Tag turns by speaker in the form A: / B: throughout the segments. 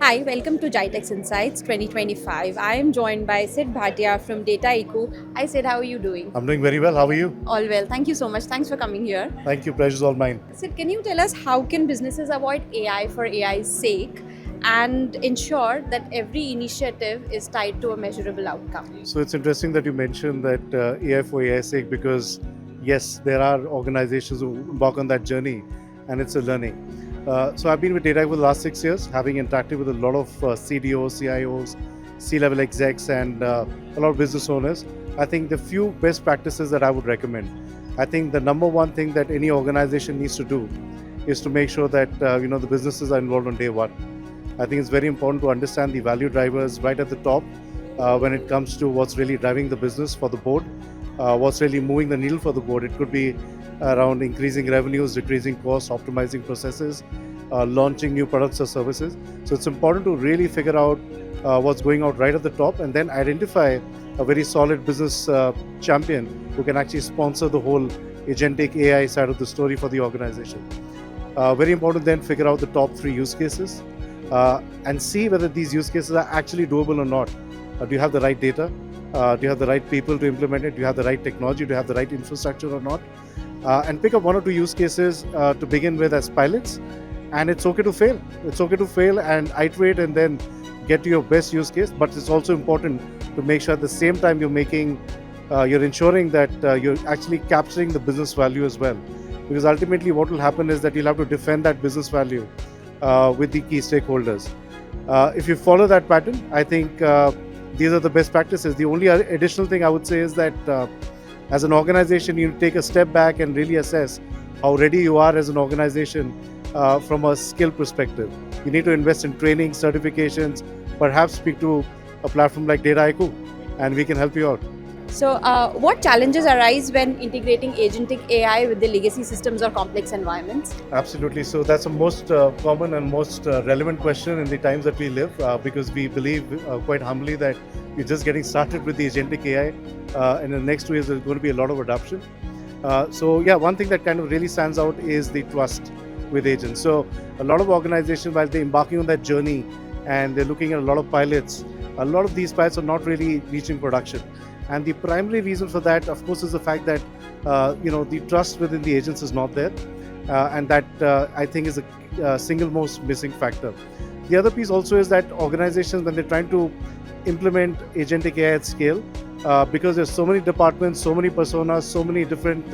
A: Hi, welcome to GITEX Insights 2025. I am joined by Sid Bhatia from Dataiku. Hi Sid, how are you doing?
B: I'm doing very well. How are you?
A: All well. Thank you so much. Thanks for coming here.
B: Thank you. Pleasure's all mine.
A: Sid, can you tell us how can businesses avoid AI for AI's sake and ensure that every initiative is tied to a measurable outcome?
B: So it's interesting that you mentioned that AI for AI's sake because, yes, there are organizations who embark on that journey and it's a learning. So I've been with Dataiku for the last 6 years, having interacted with a lot of CDOs, CIOs, C-level execs, and a lot of business owners. I think the few best practices that I would recommend. I think the number one thing that any organization needs to do is to make sure that the businesses are involved on day one. I think it's very important to understand the value drivers right at the top when it comes to what's really driving the business for the board, what's really moving the needle for the board. It could be around increasing revenues, decreasing costs, optimizing processes, launching new products or services. So it's important to really figure out what's going out right at the top and then identify a very solid business champion who can actually sponsor the whole agentic AI side of the story for the organization. Very important then figure out the top 3 use cases and see whether these use cases are actually doable or not. Do you have the right data? Do you have the right people to implement it? Do you have the right technology? Do you have the right infrastructure or not? And pick up 1 or 2 use cases to begin with as pilots. And it's okay to fail. It's okay to fail and iterate and then get to your best use case. But it's also important to make sure at the same time you're ensuring that you're actually capturing the business value as well. Because ultimately what will happen is that you'll have to defend that business value with the key stakeholders. If you follow that pattern, I think these are the best practices. The only additional thing I would say is that as an organization, you take a step back and really assess how ready you are as an organization from a skill perspective. You need to invest in training, certifications, perhaps speak to a platform like Dataiku, and we can help you out.
A: So, what challenges arise when integrating agentic AI with the legacy systems or complex environments?
B: Absolutely. So that's the most common and most relevant question in the times that we live because we believe quite humbly that we're just getting started with the agentic AI and in the next 2 years there's going to be a lot of adoption. One thing that kind of really stands out is the trust with agents. So a lot of organizations, while they're embarking on that journey and they're looking at a lot of pilots, a lot of these pilots are not really reaching production. And the primary reason for that, of course, is the fact that the trust within the agents is not there, and that I think is a single most missing factor. The other piece also is that organizations, when they're trying to implement agentic AI at scale, because there's so many departments, so many personas, so many different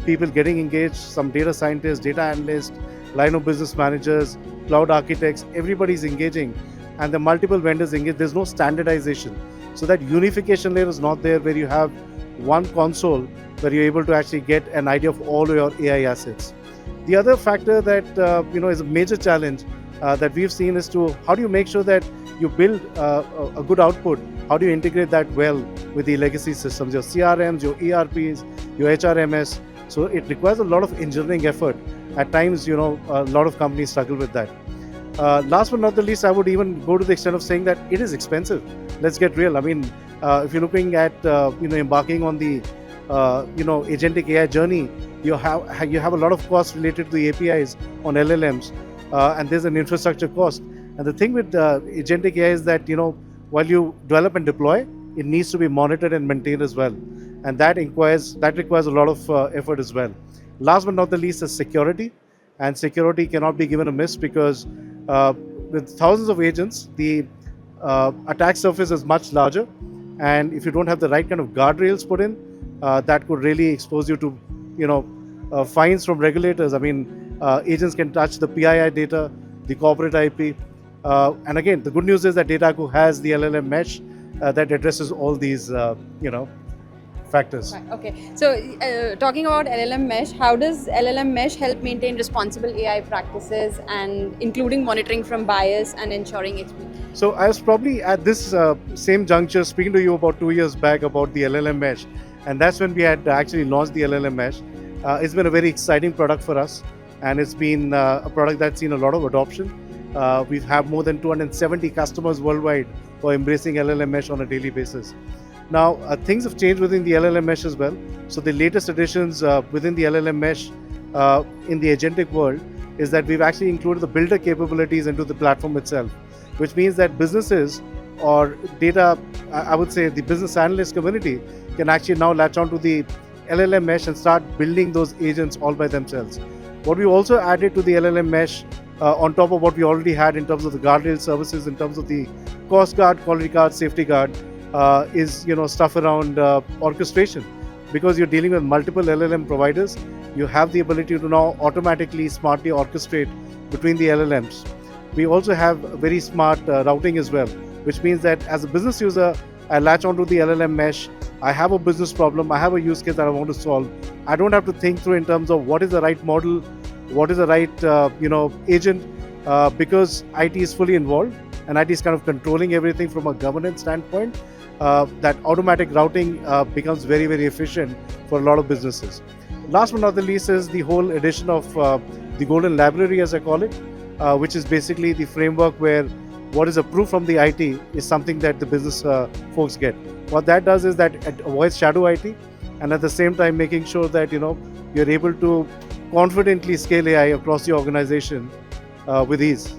B: people getting engaged, some data scientists, data analysts, line of business managers, cloud architects, everybody's engaging, and the multiple vendors engaged. There's no standardization. So that unification layer is not there where you have one console where you're able to actually get an idea of all your AI assets. The other factor that is a major challenge that we've seen is to how do you make sure that you build a good output? How do you integrate that well with the legacy systems, your CRMs, your ERPs, your HRMS? So it requires a lot of engineering effort. At times, a lot of companies struggle with that. Last but not the least, I would even go to the extent of saying that it is expensive. Let's get real. I mean, if you're looking at embarking on the agentic AI journey, you have a lot of costs related to the APIs on LLMs, and there's an infrastructure cost. And the thing with agentic AI is that while you develop and deploy, it needs to be monitored and maintained as well, and that requires a lot of effort as well. Last but not the least is security, and security cannot be given a miss because with thousands of agents, the attack surface is much larger, and if you don't have the right kind of guardrails put in, that could really expose you to fines from regulators. I mean, agents can touch the PII data, the corporate IP, and again, the good news is that Dataiku has the LLM mesh that addresses all these factors.
A: Right, okay, so talking about LLM mesh, how does LLM mesh help maintain responsible AI practices and including monitoring from bias and ensuring experience?
B: So I was probably at this same juncture speaking to you about 2 years back about the LLM mesh, and that's when we had actually launched the LLM mesh. It's been a very exciting product for us, and it's been a product that's seen a lot of adoption. We have more than 270 customers worldwide who are embracing LLM mesh on a daily basis. Now, things have changed within the LLM mesh as well. So the latest additions within the LLM mesh in the agentic world is that we've actually included the builder capabilities into the platform itself. which means that businesses or data, I would say the business analyst community, can actually now latch onto the LLM mesh and start building those agents all by themselves. What we also added to the LLM mesh, on top of what we already had in terms of the guardrail services, in terms of the cost guard, quality guard, safety guard, is stuff around orchestration. Because you're dealing with multiple LLM providers, you have the ability to now automatically, smartly orchestrate between the LLMs. We also have very smart routing as well, which means that as a business user, I latch onto the LLM mesh. I have a business problem, I have a use case that I want to solve. I don't have to think through in terms of what is the right model, what is the right agent, because IT is fully involved and IT is kind of controlling everything from a governance standpoint. That automatic routing becomes very, very efficient for a lot of businesses. Last but not the least is the whole addition of the Golden Library, as I call it, which is basically the framework where what is approved from the IT is something that the business folks get. What that does is that it avoids shadow IT, and at the same time making sure that you're able to confidently scale AI across the organization with ease.